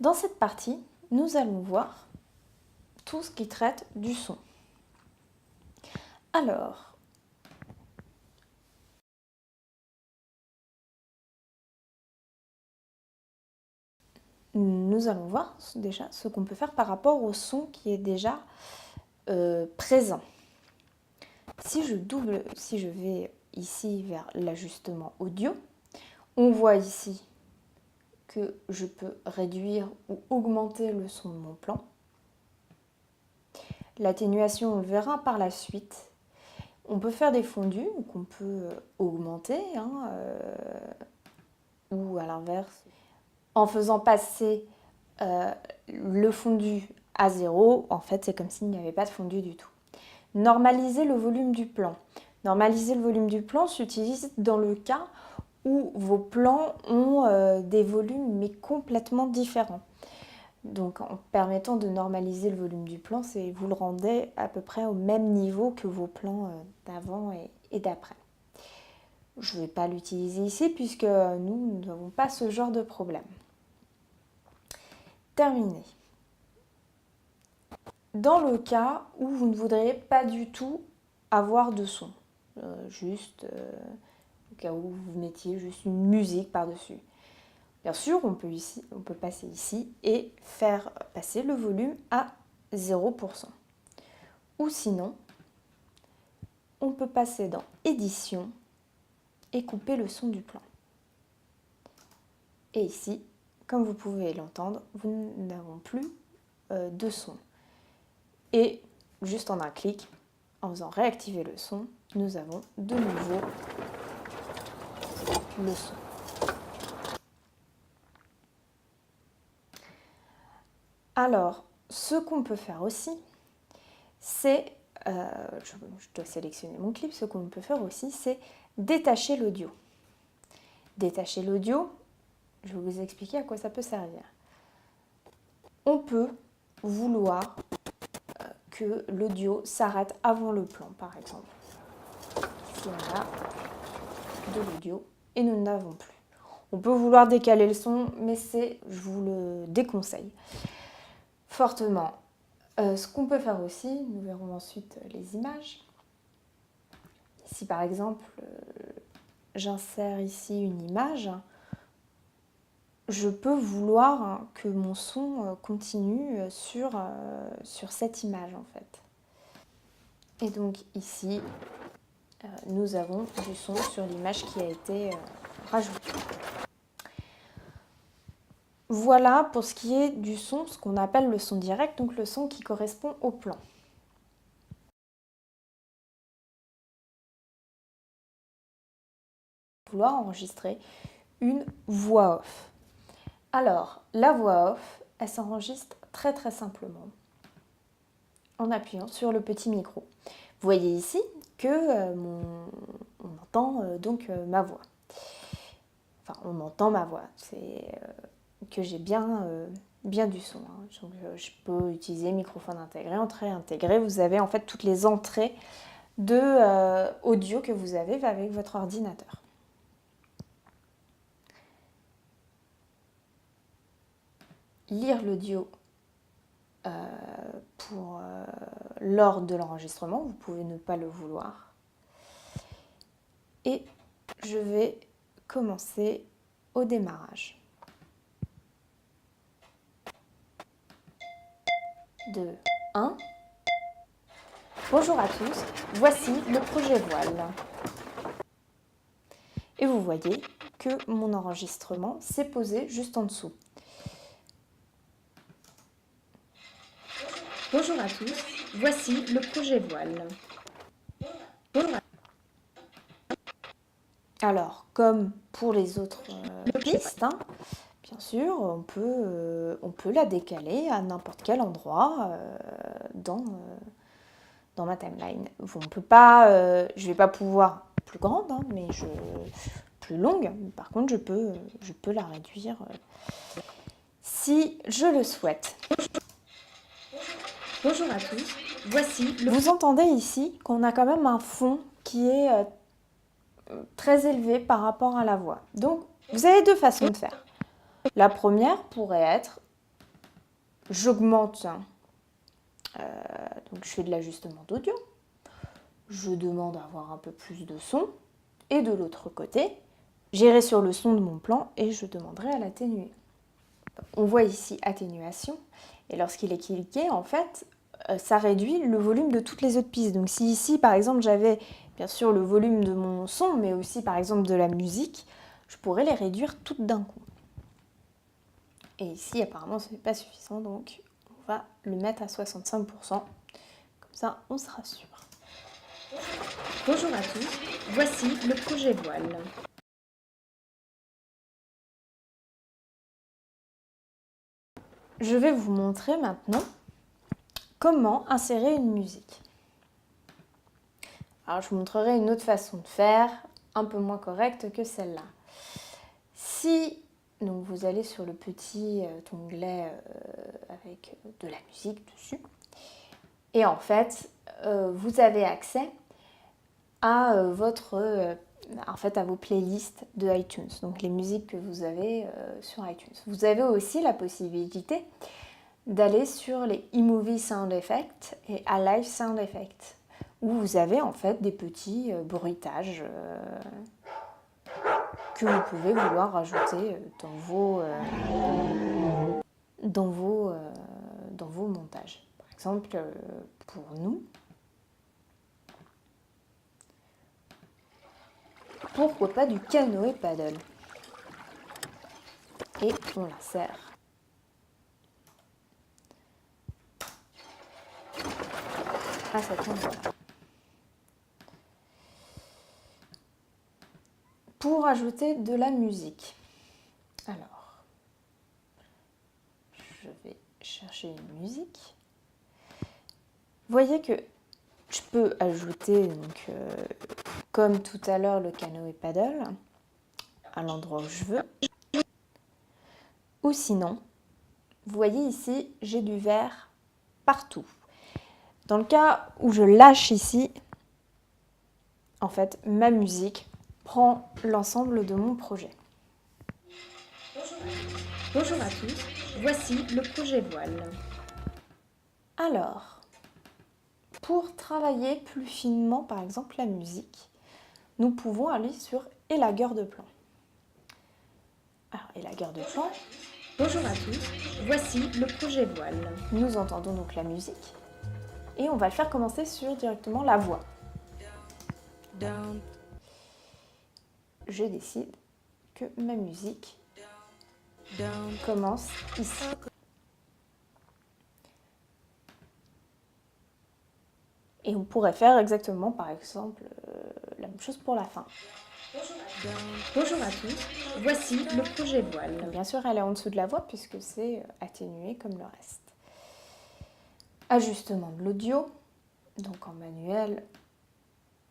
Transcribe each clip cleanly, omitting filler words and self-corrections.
Dans cette partie, nous allons voir tout ce qui traite du son. Alors, nous allons voir déjà ce qu'on peut faire par rapport au son qui est déjà présent. Si je vais ici vers l'ajustement audio, on voit ici que je peux réduire ou augmenter le son de mon plan. L'atténuation, on le verra par la suite. On peut faire des fondus qu'on peut augmenter ou à l'inverse. En faisant passer le fondu à 0, en fait, c'est comme s'il n'y avait pas de fondu du tout. Normaliser le volume du plan. Normaliser le volume du plan s'utilise dans le cas où vos plans ont des volumes mais complètement différents. Donc en permettant de normaliser le volume du plan, vous le rendez à peu près au même niveau que vos plans d'avant et d'après. Je ne vais pas l'utiliser ici puisque nous n'avons pas ce genre de problème. Terminé. Dans le cas où vous ne voudriez pas du tout avoir de son, au cas où vous mettiez juste une musique par-dessus. Bien sûr, on peut passer ici et faire passer le volume à 0%. Ou sinon, on peut passer dans Édition et couper le son du plan. Et ici, comme vous pouvez l'entendre, nous n'avons plus de son. Et juste en un clic, en faisant réactiver le son, nous avons de nouveau le son. Alors, ce qu'on peut faire aussi, c'est, je dois sélectionner mon clip, ce qu'on peut faire aussi, c'est détacher l'audio. Détacher l'audio, je vais vous expliquer à quoi ça peut servir. On peut vouloir que l'audio s'arrête avant le plan, par exemple. Si on a de l'audio et nous n'avons plus. On peut vouloir décaler le son, mais je vous le déconseille fortement. Ce qu'on peut faire aussi, nous verrons ensuite les images. Si par exemple, j'insère ici une image, je peux vouloir que mon son continue sur cette image en fait. Et donc ici, nous avons du son sur l'image qui a été rajoutée. Voilà pour ce qui est du son, ce qu'on appelle le son direct, donc le son qui correspond au plan. Vouloir enregistrer une voix off. Alors, la voix off, elle s'enregistre très très simplement en appuyant sur le petit micro. Vous voyez ici que on entend donc ma voix. Enfin, on entend ma voix, c'est que j'ai bien du son. Donc, je peux utiliser microphone intégré, entrée intégrée. Vous avez en fait toutes les entrées de audio que vous avez avec votre ordinateur. Lire l'audio lors de l'enregistrement, vous pouvez ne pas le vouloir. Et je vais commencer au démarrage. 2, 1. Bonjour à tous, voici le projet Voile. Et vous voyez que mon enregistrement s'est posé juste en dessous. Bonjour à tous, voici le projet Voile. Alors, comme pour les autres pistes, bien sûr, on peut la décaler à n'importe quel endroit dans ma timeline. On peut pas, je ne vais pas pouvoir plus grande, mais plus longue. Par contre, je peux la réduire si je le souhaite. Bonjour à tous, voici le... Vous entendez ici qu'on a quand même un fond qui est très élevé par rapport à la voix. Donc, vous avez deux façons de faire. La première pourrait être j'augmente, donc je fais de l'ajustement d'audio, je demande à avoir un peu plus de son, et de l'autre côté, j'irai sur le son de mon plan et je demanderai à l'atténuer. On voit ici atténuation, et lorsqu'il est cliqué, en fait, ça réduit le volume de toutes les autres pistes. Donc si ici, par exemple, j'avais bien sûr le volume de mon son, mais aussi par exemple de la musique, je pourrais les réduire toutes d'un coup. Et ici, apparemment, ce n'est pas suffisant, donc on va le mettre à 65%. Comme ça, on sera sûr. Bonjour à tous, voici le projet voile. Je vais vous montrer maintenant comment insérer une musique. Alors, je vous montrerai une autre façon de faire, un peu moins correcte que celle-là. Si donc, vous allez sur le petit onglet avec de la musique dessus, et en fait, vous avez accès à à vos playlists de iTunes, donc les musiques que vous avez sur iTunes. Vous avez aussi la possibilité d'aller sur les eMovie Sound Effects et Alive Sound Effects, où vous avez en fait des petits bruitages que vous pouvez vouloir rajouter dans vos montages. Par exemple, pour nous, pourquoi pas du canoë paddle. Et on l'insère. À cet endroit-là. Pour ajouter de la musique, alors, je vais chercher une musique. Vous voyez que je peux ajouter, donc, comme tout à l'heure, le canoë paddle à l'endroit où je veux. Ou sinon, vous voyez ici, j'ai du vert partout. Dans le cas où je lâche ici, en fait, ma musique prend l'ensemble de mon projet. Bonjour à tous, voici le projet voile. Alors, pour travailler plus finement, par exemple, la musique, nous pouvons aller sur élagueur de plan. Alors, élagueur de plan. Bonjour à tous, voici le projet voile. Nous entendons donc la musique et on va le faire commencer sur directement la voix. Je décide que ma musique commence ici. Et on pourrait faire exactement, par exemple, la même chose pour la fin. Bonjour à tous, voici le projet voile. Bien sûr, elle est en dessous de la voix puisque c'est atténué comme le reste. Ajustement de l'audio. Donc en manuel,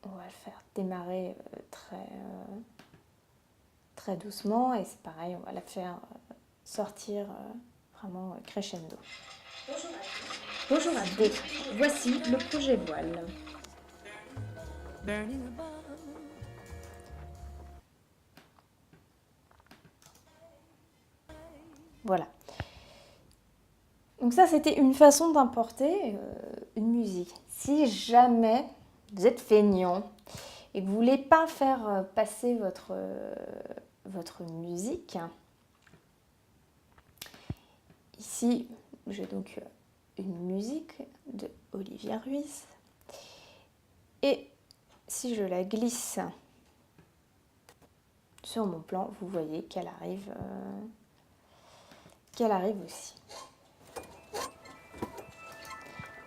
on va le faire démarrer très doucement et c'est pareil, on va la faire sortir vraiment crescendo. Bonjour à tous, voici le projet voile. Voilà. Donc ça, c'était une façon d'importer une musique. Si jamais vous êtes feignant et que vous ne voulez pas faire passer votre musique, ici, j'ai donc une musique de Olivia Ruiz. Et si je la glisse sur mon plan, vous voyez qu'elle arrive aussi.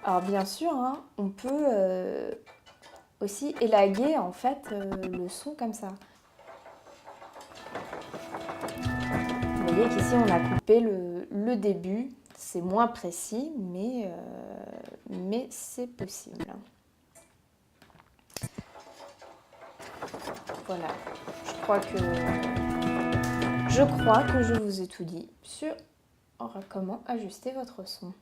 Alors bien sûr, hein, on peut aussi élaguer en fait le son comme ça. Vous voyez qu'ici on a coupé le début, c'est moins précis, mais c'est possible. Voilà, je crois que je vous ai tout dit sur comment ajuster votre son.